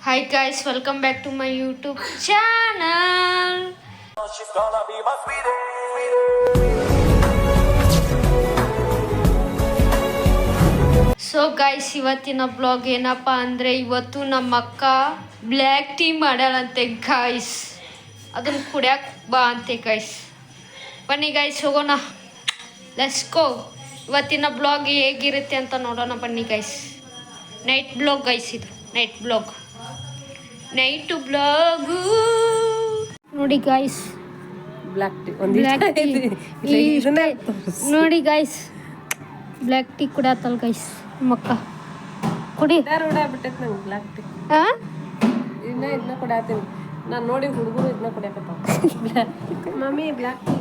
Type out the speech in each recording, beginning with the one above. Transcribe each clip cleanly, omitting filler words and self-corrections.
Hi guys, welcome back to my YouTube channel. She's gonna be my sweetie. So guys ಇವತ್ತಿನ blog ಏನಪ್ಪ ಅಂದರೆ ಇವತ್ತು ನಮ್ಮ ಅಕ್ಕ ಬ್ಲ್ಯಾಕ್ ಟೀ ಮಾಡ್ಯಾಳಂತೆ ಗೈಸ್. ಅದನ್ನು ಕುಡಿಯೋಕೆ ಬಾ ಅಂತೆ ಗೈಸ್. ಬನ್ನಿ ಗೈಸ್ ಹೋಗೋಣ, ಲೆಟ್ಸ್ ಗೋ. ಇವತ್ತಿನ ಬ್ಲಾಗ್ ಹೇಗಿರುತ್ತೆ ಅಂತ ನೋಡೋಣ ಬನ್ನಿ ಗೈಸ್. ನೈಟ್ ಬ್ಲಾಗ್ ಗೈಸ್, ಇದು ನೈಟ್ ಬ್ಲಾಗ್. ನೈಟು ಬ್ಲಾಗು ನೋಡಿ ಗೈಸ್. ಬ್ಲ್ಯಾಕ್ ಟೀ ನೋಡಿ ಗೈಸ್, ಬ್ಲ್ಯಾಕ್ ಟೀ ಕುಡಿಯತ್ತಲ್ಲ ಗೈಸ್ ಮಕ್ಕ. ಕುಡಿ ಬಿಟ್ಟೈತೆ ನಂಗೆ ಬ್ಲ್ಯಾಕ್ ಟೀ. ಇದನ್ನ ಕುಡಿಯತ್ತೀನಿ ನಾನು. ನೋಡಿ ಹುಡುಗರು ಇದನ್ನ ಕುಡಿಯಕತ್ತಾವ. ಮಮ್ಮಿ ಬ್ಲ್ಯಾಕ್ ಟೀ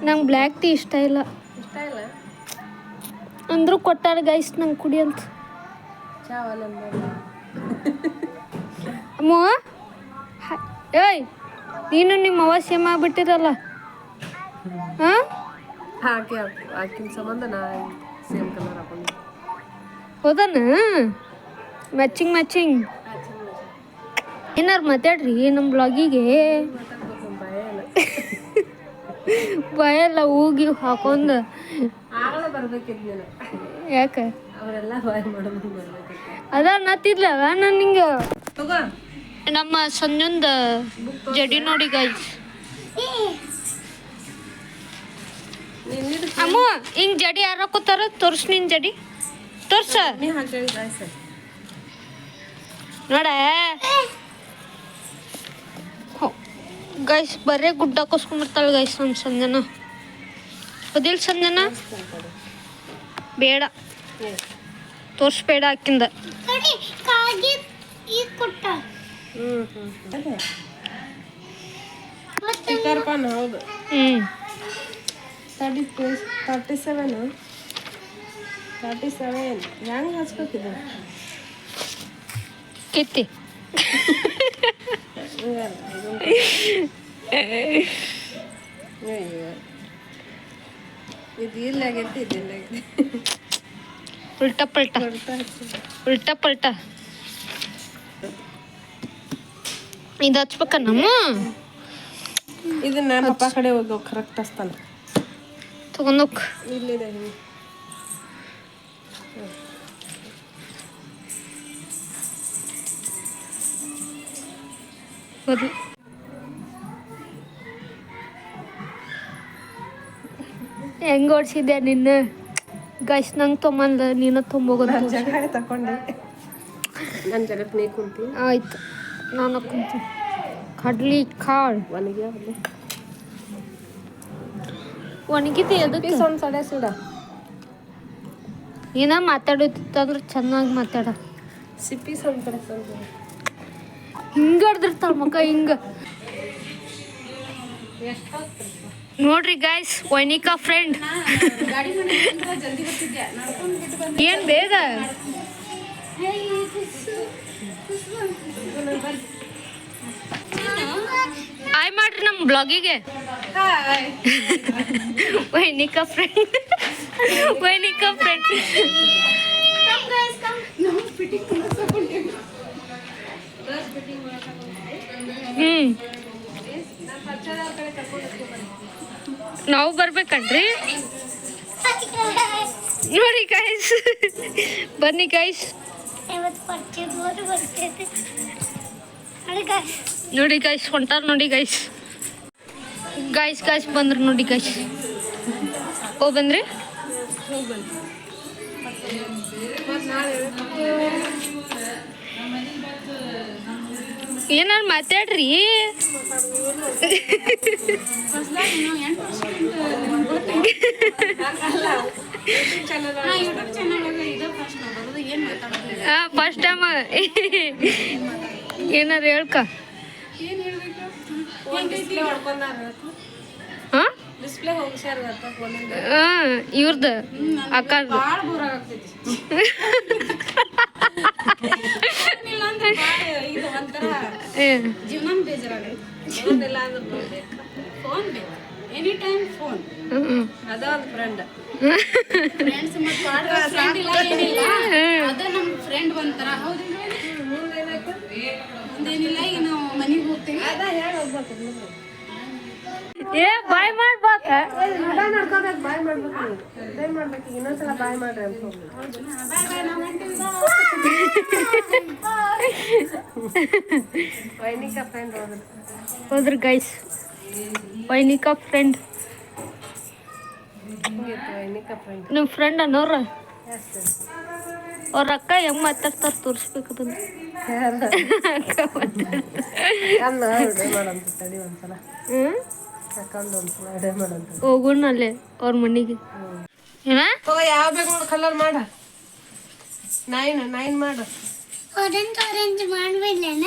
ನಂಗೆ ಬ್ಲ್ಯಾಕ್ ಟೀ ಇಷ್ಟ ಇಲ್ಲ ಅಂದರೂ ಕೊಟ್ಟಾರ ಗೈಸ್ ನಂಗೆ ಕುಡಿಯಂತ. ಅಮ್ಮ ಏಯ್, ನೀನು ನಿಮ್ಮ ಅವ್ವ ಸೇಮ್ ಆಗ್ಬಿಟ್ಟಿರಲ್ಲ. ಹಾಂ ಆಕಿನ ಸಂಬಂಧ ನಾ ಸೇಮ್ ಕಲರ್ ಹಾಕೊಂಡು ಹೌದನ? ಮ್ಯಾಚಿಂಗ್ ಏನಾರು ಮಾತಾಡ್ರಿ ನಮ್ಮ ಬ್ಲಾಗಿಗೆ. ಭಯಲ್ಲ ಹೋಗಿ ಹಾಕೊಂಡು ಬರ್ಬೇಕಿದ್ನ. ಯಾಕೆ ಅವರೆಲ್ಲ ಬಾಯ್ ಮಾಡೋದು ಬರ್ಬೇಕಿತ್ತು. ಅದ ನತ್ತಿದ್ಲ ನಾನು ನಿಂಗೆ. ನಮ್ಮ ಸಂಜುಂದ ಜಡಿ ನೋಡಿ ಗೈಸ್. ಅಮ್ಮ ಹಿಂಗ್ ಜಡಿ ಯಾರು ಹಾಕೋತಾರ? ತೋರ್ಸ್ ನಿನ್ ಜಡಿ ತೋರ್ಸ ನೋಡ ಗೈಸ್. ಬರೇ ಗುಡ್ಡ ಹಾಕೋಸ್ಕೊಂಡ್ಬಿಡ್ತಾಳೆ ಗೈಸ್ ನಮ್ಮ ಸಂಜನ. ಅದಿಲ್ ಸಂಜನ ಬೇಡ ತೋರ್ಸ್ಬೇಡ ಹಾಕಿಂದ. ಹೌದು. 37 ಹೆಂಗೆ ಹಚ್ಬೇಕಿದೆ ಕಿತ್ತಿ. ಇದು ಇಲ್ಲಾಗೈತಿ, ಇದಿಲ್ಲಾಗೈತಿ. ಉಲ್ಟಾ ಪಲ್ಟಾ ಇದು ಹಚ್ಬೇಕ ನಮ್ಮ. ಇದನ್ನ ಪಪ್ಪ ಕಡೆ ಹೋಗಿ ಕರೆಕ್ಟ್ ಹಚ್ತಾನ. ತಗೊಂಡೋಗ್ ಇಲ್ಲಿದೆ. ಹೆಂಗ್ ಓಡಿಸಿದ್ದೆ ನಿನ್ನ ಗೈಸ್? ನಂಗೆ ತೊಗೊಂಬಂದ ನೀನು ತುಂಬೋಗೋದು. ಜಗ ತಕೊಂಡೆ ನನ್ನ ಜಗಕ್ಕೆ ನೀ ಕುಂತಿ. ಆಯ್ತು, ನಾನು ಕುಂತೀನಿ. ಕಡ್ಲಿ ಕಾಳು ಒಣಗಿದೆ. ಅದಕ್ಕೆ ಒಂದು ಸಡೆ ಸುಡ. ಏನ ಮಾತಾಡೋದಿತ್ತಂದ್ರೆ ಚೆನ್ನಾಗಿ ಮಾತಾಡ. ಸಿಪ್ಪಿ ಒಂದು ಕಡೆ ಹಿಂಗ ಹಿಡ್ದಿರ್ತಾಳ ಮಕ್ಕ ಹಿಂಗ. ನೋಡ್ರಿ ಗೈಸ್, ವೈನಿಕಾ ಫ್ರೆಂಡ್. ಏನ್ ಬೇಗ ಆಯ್ ಮಾಡ್ರಿ ನಮ್ಮ ಬ್ಲಾಗಿಗೆ. ವೈನಿಕಾ ಫ್ರೆಂಡ್. ನಾವು ಬರ್ಬೇಕನ್ರಿ. ನೋಡಿ ಗೈಸ್, ಬನ್ನಿ ಗೈಸ್. ನೋಡಿ ಗೈಸ್ ಹೊಂಟಾರ ನೋಡಿ ಗೈಸ್. ಗೈಸ್ ಬಂದ್ರು ನೋಡಿ ಗೈಸ್. ಓ ಬಂದ್ರಿ. ಏನಾರು ಮಾತಾಡ್ರಿ. ಫಸ್ಟ್ ಟೈಮ್ ಏನಾರು ಹೇಳ್ಕ. ಇವ್ರದ್ದು ಅಕ್ಕ ಜೀವನ ಬೇಜಾರಾಗೈತೆ. ಫೋನ್ ಬೇಕು, ಎನಿ ಟೈಮ್ ಫೋನ್. ಅದ ಒಂದು ಫ್ರೆಂಡ್. ಫ್ರೆಂಡ್ಸ್ ಮತ್ತೆ ಫ್ರೆಂಡ್ ಇಲ್ಲ ಏನಿಲ್ಲ. ಒಂಥರ ಮುಂದೇನಿಲ್ಲ ಈಗ ನಾವು ಮನೆಗೆ ಹೋಗ್ತೇವೆ ಏ ಬಾಯ್ ಮಾಡ್ಬೇಕ ನಡ್ಕೋಬೇಕು ಬಾಯ್ ಮಾಡ್ಬೇಕು ಅದೇ ಮಾಡ್ಬೇಕು ಇನ್ನೊಂದ್ಸಲ ಬಾಯ್ ಮಾಡ್ರಿ ಅಂತ ವೈನಿಕ ಫ್ರೆಂಡ್ ಹೋದ್ರಿ ಗೈಸ್ ವೈನಿಕಾ ಫ್ರೆಂಡ್ ವೈನಿಕ ಫ್ರೆಂಡ್ ನಿಮ್ಮ ಫ್ರೆಂಡ್ ಅನ್ನೋರ ಎಸ್ ಅವ್ರ ಅಕ್ಕ ಹೆಂಗ್ ಮಾತಾಡ್ತಾರ ತೋರಿಸ್ಬೇಕು ಅದನ್ನ ಅನ್ನ ವಿಡಿಯೋ ಮಾಡಂತ ತಡಿ ಒಂದ್ಸಲ ಹಾಕೊಂಡು ಒಂದ್ಸಲ ವಿಡಿಯೋ ಮಾಡಂತ ಹೋಗೋಣ ಅಲ್ಲೇ ಅವ್ರ ಮನೆಗೆ ಏನ ಯಾವ ಬೇಕು ನೋಡಿ ಕಲರ್ ಮಾಡ 9 ಮಾಡ ಆರೆಂಜ್ ಮಾಡ್ಬಿಡ್ಲೇನ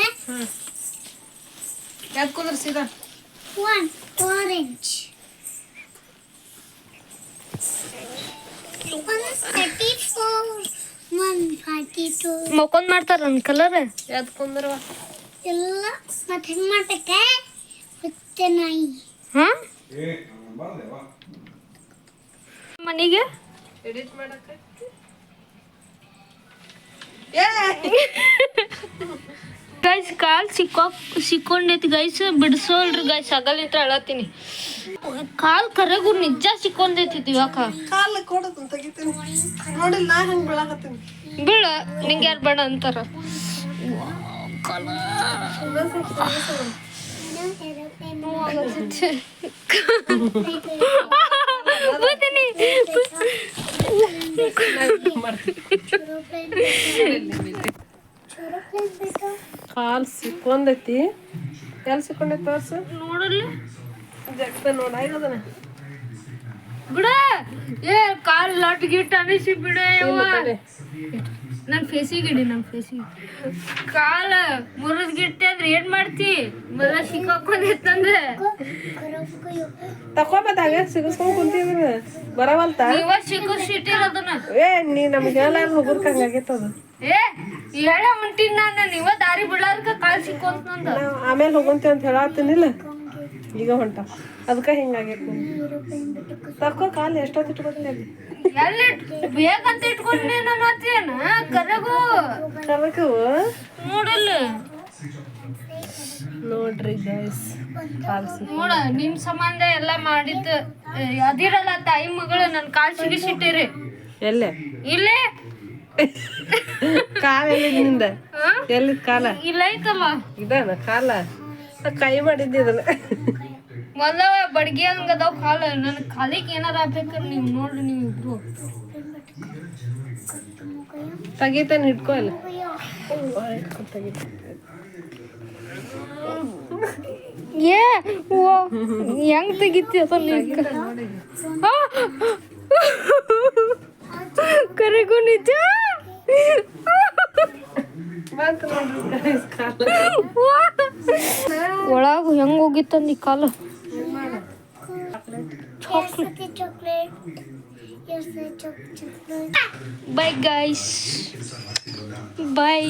ಯಾಕೆ ಕುಂದ್ರ ಸೀದಾ 1 ಆರೆಂಜ್ 134 142 ಮಕ್ಕೊಂದ್ ಮಾಡ್ತಾರ ನನ್ ಕಲರ್ ಯಾವ್ದು ಕುಂದ್ರವ ಎಲ್ಲ ಮತ್ತೆ ಹೆಂಗ್ ಮಾಡ್ಬೇಕೆ ಮತ್ತೆ ನಾಯಿ ಹಾ ಮನೆಗೆ ಎಡಿಟ್ ಮಾಡಕ್ಕೆ ಗೈಸ್ ಕಾಲ್ ಸಿಕ್ಕೊಂಡೈತಿ ಗೈಸ್ ಬಿಡಿಸೋಲ್ರಿ ಗೈಸ್ ಅಗಲಿಂತ ಅಳತ್ತೀನಿ ಕಾಲ್ ಕರೆಗೂ ನಿಜ ಸಿಕ್ಕೊಂಡೈತಿ ಇವಾಗ ಕಾಲು ಕೊಡೋದು ತೆಗಿತೀನಿ ನೋಡಿಲ್ಲ ನಾ ಹೆಂಗೆ ಬೀಳಾಕತ್ತೀನಿ ಬೀಳ ನಿಂಗೆ ಯಾರು ಬೇಡ ಅಂತಾರ ಕಾಲು ಸಿಕ್ಕೊಂಡೈತಿ ಎಲ್ಲಿ ಸಿಕ್ಕೊಂಡೈತಿ ತೋರ್ಸು ನೋಡಲ್ಲ ಜಗ್ತ ನೋಡಾಗದನ ಬಿಡ ಏ ಕಾಲ್ ಲಟ್ ಗಿಟ್ ಅನಿಸಿ ಬಿಡ ನನ್ನ ಫೇಸಿಗೆ ಇಡಿ ನನ್ನ ಫೇಸಿಗೆ ಕಾಲ ಮುರಿದ್ ಗಿಟ್ಟೆ ಅಂದ್ರೆ ಏನ್ ಮಾಡ್ತಿ ಮೊದಲ ಸಿಕ್ಕಾಕೊಂಡೈತಂದ್ರೆ ತಕೋಬತ್ತಾಗ ಸಿಗಿಸ್ಕೊಂಡ್ ಕುಂತಿದ್ರ ಬರವಲ್ತ ಇವ ಸಿಕ್ಕಿಟ್ಟಿರ ಅದನ್ನ ಏ ನೀ ನಮ್ಗೆ ಹೇಳಾರ ಹೋಗೋರ್ಕ ಹಂಗಾಗೈತದ ಏ ಹೇಳ ಹೊಂಟಿನ ನಾನು ಇವ ದಾರಿ ಬಿಡಾರ್ಕ ಕಾಲ್ ಸಿಕ್ಕೊಂತ ನಂದ ನಾವು ಆಮೇಲೆ ಹೋಗಂತೀವಿ ಅಂತ ಹೇಳತ್ತೀನಿಲ್ಲ ಈಗ ಹೊಂಟ ಅದಕ್ಕೆ ಹಿಂಗಾಗೈತಿ ತಕೋ ಕಾಲು ಎಷ್ಟೊತ್ತು ಇಟ್ಕೊತೀನಿ ಅಲ್ಲಿ ಎಲ್ಲಿ ಬೇಕಂತ ಇಟ್ಕೊಂಡಿ ನಾನು ಅತ್ತೇನ ಕರಗು ಕರಕವು ನೋಡಲ್ಲ ನೋಡ್ರಿ ಗೈಸ್ ಕಾಲು ನೋಡ ನಿಮ್ ಸಂಬಂಧ ಎಲ್ಲ ಮಾಡಿದ್ದ ಅದಿರಲ್ಲ ತಾಯಿ ಮಗಳು ನನ್ ಕಾಲ್ ಸಿಗಿಸಿಟ್ಟಿರಿ ಎಲ್ಲೇ ಇಲ್ಲೇ ಕಾಲ ಎಲ್ಲಿಂದ ಎಲ್ಲಿ ಕಾಲ ಇಲ್ಲ ಐತಲ್ಲ ಇದಾನ ಕಾಲ ಕೈ ಮಾಡಿದ್ದೆ ಇದನ್ನ ಮೊದಲ ಬಡ್ಗಿ ಹಂಗ ಅದಾವ ಕಾಲ ನನ್ ಕಾಲಿಗೆ ಏನಾರ ಆಗ್ಬೇಕ್ರ ನೀವ್ ನೋಡ್ರಿ ನೀವ್ ಇಬ್ರು ತೆಗಿತಾನೆ ಹಿಡ್ಕೊ ಅಲ್ಲ ಏ ಓ ಹೆಂಗ್ ತೆಗಿತಿ ಅದನ್ನ ಕರೆಗೂ ನಿಜ ಒಳಗ ಹೆಂಗ್ ಹೋಗಿತ್ತಂದ ಈ ಕಾಲ chocolate ಬೈ ಗೈಸ್ ಬೈ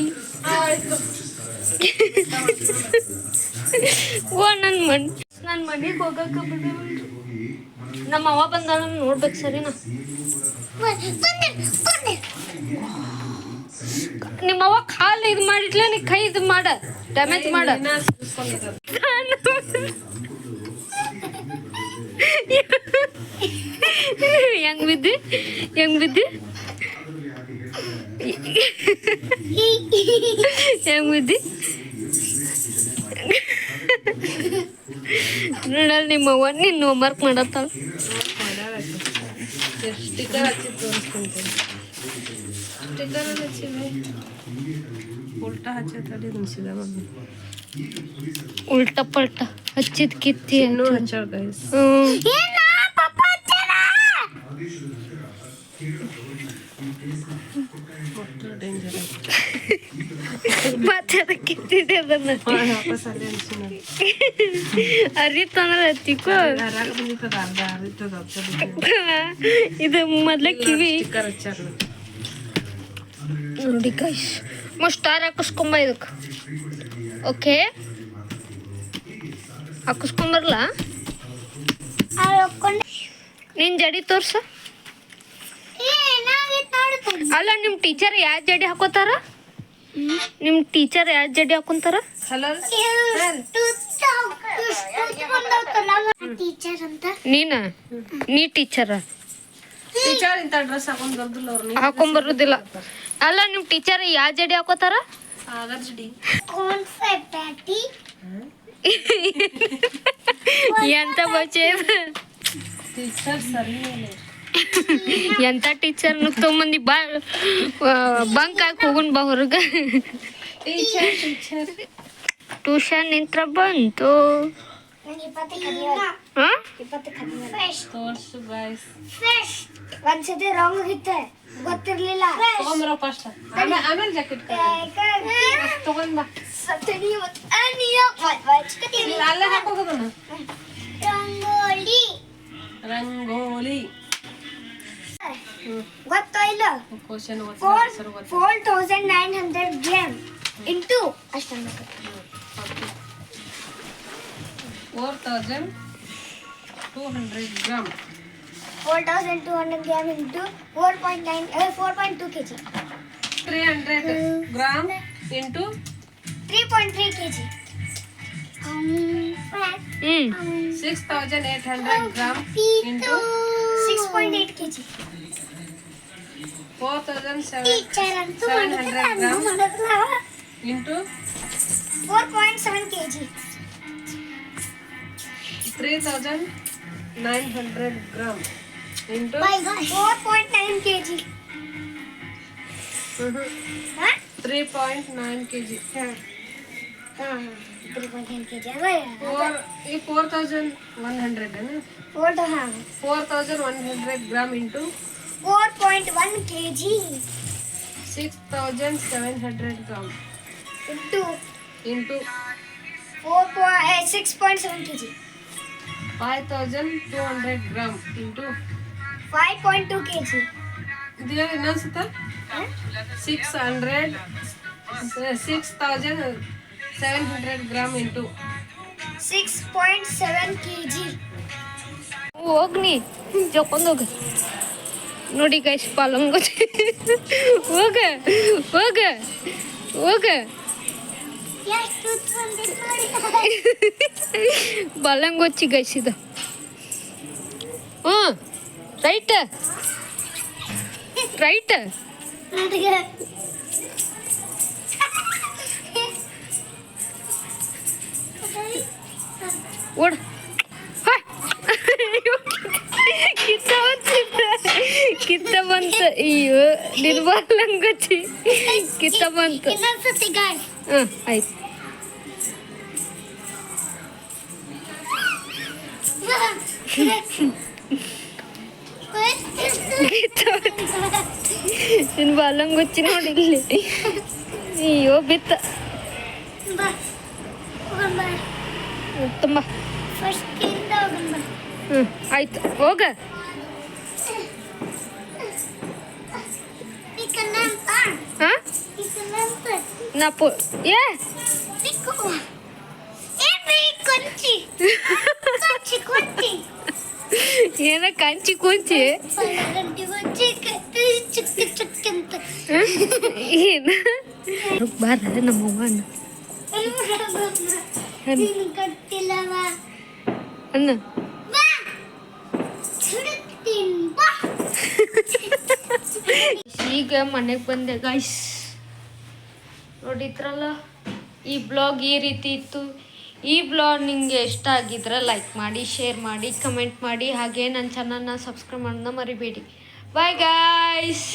ಓ ನನ್ನ ಮನೆಗೆ ಹೋಗಕ್ಕೆ ಬಿಡು ನಮ್ಮ ಅವ್ವ ಬಂದಾಳ ನೋಡ್ಬೇಕು ಸರಿನಾ ನಿಮ್ಮವ್ವ ಕಾಲು ಇದು ಮಾಡಿಟ್ಲ ನೀ ಕೈ ಇದು ಮಾಡ ಡ್ಯಾಮೇಜ್ ಮಾಡ ಹೆಂಗ್ ಬಿದ್ದಿ ಹೆಂಗ್ ಬಿದ್ದಿ ಹೆಂಗ್ ಬಿದ್ದಿ ನೋಡಲ್ ನಿಮ್ಮವ್ವ ನಿನ್ನ ಹೋಮ್ವರ್ಕ್ ಮಾಡತ್ತಾಳ ಸ್ಟಿಕರ್ ಹಚ್ಚಿ ತೋರಿಸ್ತೀನಿ ಸ್ಟಿಕರ್ ಹಚ್ಚಿವೆ ಉಲ್ಟಾ ಹಚ್ಚಿ ತಡಿ ಸೀದಾ ಮಾಡಿ ಉಲ್ಟಾ ಪಲ್ಟ ಹಚ್ಚಿದ ಕಿತ್ತಿ ಇನ್ನೂ ಹಚ್ಚಾಳ ಗೈಸ್ ಡೇಂಜರ್ ಮತ್ತೆ ಅದಕ್ಕೆ ಕಿತ್ತಿದೆ ಅದನ್ನ ವಾಪಸ್ ಅಲ್ಲೇ ಅನ್ಸಿನ ಅರಿತಂದ್ರೆ ಹತ್ತಿಕೋ ರಾಗ ಬಂದಿತ್ತದ ಅರ್ಧ ಅರಿತದ ಇದು ಮೊದ್ಲ ಕಿವಿ ಸ್ಟಿಕರ್ ಹಚ್ಚಾರ ನೋಡಿ ಗೈಸ್ ಸ್ಟಾರ್ ಹಾಕಿಸ್ಕೊಂಬ ಇದಕ್ಕೆ ಓಕೆ ಹಾಕಿಸ್ಕೊಂಬರ್ಲಾ ನಿನ್ ಜಡಿ ತೋರ್ಸ ಅಲ್ಲ ನಿಮ್ಮ ಟೀಚರ್ ಯಾವ ಜಡಿ ಹಾಕೋತಾರ ನಿಮ್ಮ ಟೀಚರ್ ಯಾವ ಜಡಿ ಹಾಕೊಂತಾರ? ಕಲರ್ ಟೀಚರ್ ಅಂತ ನೀ ಟೀಚರ ಟೀಚರ್ ಇಂಥ ಡ್ರೆಸ್ ಹಾಕೊಂಡ್ ಬರ್ದಿಲ್ಲ ಅವ್ರು ಹಾಕೊಂಬರುದಿಲ್ಲ. ಅಲ್ಲ ನಿಮ್ಮ ಟೀಚರ್ ಯಾವ ಜಡಿ ಹಾಕೋತಾರ? ಆಗರ್ ಜಡಿ ಕಾನ್ಫೆಟ್ಟಿ ಎಂತ ಬಚ್ಚೆ ಟೀಚರ್ ಸರಿ ಎಂತ ಟೀಚರ್ ತೊಗೊಂಬಂದಿ ಬಾ ಬಂಕ್ ಹಾಕಿ ಹೋಗುನ್ ಬಾ ಹೊರಗೆ. ಟೀಚರ್ ಟೀಚರ್ ಟ್ಯೂಷನ್ ನಿಂತ್ರ ಬಂತು. ನನಗೆ 20 ಕದಿಯಲ್ಲ ಹಾ 20 ಕದಿಯಲ್ಲ ತೋರ್ಸು ಗಾಯ್ಸ್. ಒಂದ್ಸತಿ ರಾಂಗ್ ಆಗಿತ್ತೆ ಗೊತ್ತಿರ್ಲಿಲ್ಲ ತಗೊಂಬರೋ ಫಸ್ಟ್ ಆಮೇಲೆ ಜಾಕೆಟ್ ತಗೊಂಡ್ ಬಾ. ಅಲ್ಲೇ ಹಾಕೋದನ್ನ ರಂಗೋಲಿ ರಂಗೋಲಿ. ಗೊತ್ತೋ ಇಲ್ಲ ಕ್ವಶನ್ 4900 ಗ್ರಾಮ್ ಇಂಟು ಅಷ್ಟನ್ನ 4200 gram 4200 gram into 4.2 kg 300 gram into 3.3 kg 6800 gram into 6.8 kg 4700 teacher ಅಂತೂ 700 gram into 4.7 kg 3900 gram into 4.9 kg 3.9 kg 3.9 kg ಈ 4100 4100 gram into 4.1 kg 6700 gram into into 6.7 kg 5200 gram into 5.2 kg ಇದು ಇನ್ನೊಂದ್ಸತ 6700 gram into 6.7 kg ಹೋಗ್ನಿ ಜೋಕೊಂಡೋಗ ನೋಡಿ guys ಪಾಲಂಗ ಹೋಗ ಹೋಗ ಹೋಗ ಎಷ್ಟು ಬಂದಿತ್ತು ಬಲ್ಲಂಗೊಚ್ಚಿ guys ಇದು. ಹ್ಞೂ ರೈಟ್ ರೈಟ್ ನನಗೆ ಓಡ್ ಕಿತ್ತ ಬಂತು. ಅಯ್ಯೋ ನಿನ್ ಬಲ್ಲಂಗೊಚ್ಚಿ ಕಿತ್ತ ಬಂತು. ಇನ್ನೊಂದ್ಸತಿ ಗಾಯ್ ಹಾಂ ಆಯ್ತು. ನಿನ್ ಬಲ್ಲಂಗೊಚ್ಚಿ ನೋಡಿ ಇಲ್ಲಿ. ಅಯ್ಯೋ ಬಿತ್ತ ತುಂಬ. ಫಸ್ಟ್ ಇಂದ ಹೋಗಂಬ ಹ್ಞೂ ಆಯ್ತು ಹೋಗ. ಇಕನಂತ ಹಾಂ ಇಕನಂತ ನಪ್ಪು ಏ ಇಕು ಏ ಬೇ ಕೊಂಚಿ ಕೊಂಚಿ ಕೊಂಚಿ ಏನ ಕಂಚಿ ಕುಂಚಿ ಗಂಟಿ ಕೊಂಚಿ ಕಟ್ಟಿ ಚಿಕ್ಕ ಚಿಕ್ಕ ಅಂತ ಏನು ಬಾರ ನಮ್ಮವ್ವನ ನೀನು ಕಟ್ಟಿಲ್ಲವ ಅನ್ನ ಬಾ ಸುಡುತ್ತೀನಿ ಬಾ ಈಗ ಮನೆಗೆ ಬಂದೆ ಗೈಸ್. ನೋಡಿದ್ರಲ್ಲ ಈ ಬ್ಲಾಗ್ ಈ ರೀತಿ ಇತ್ತು. ಈ ಬ್ಲಾಗ್ ನಿಮಗೆ ಇಷ್ಟ ಆಗಿದ್ರೆ ಲೈಕ್ ಮಾಡಿ, ಶೇರ್ ಮಾಡಿ, ಕಮೆಂಟ್ ಮಾಡಿ, ಹಾಗೆ ನನ್ನ ಚಾನಲ್ನ ಸಬ್ಸ್ಕ್ರೈಬ್ ಮಾಡೋದನ್ನ ಮರಿಬೇಡಿ. Bye guys.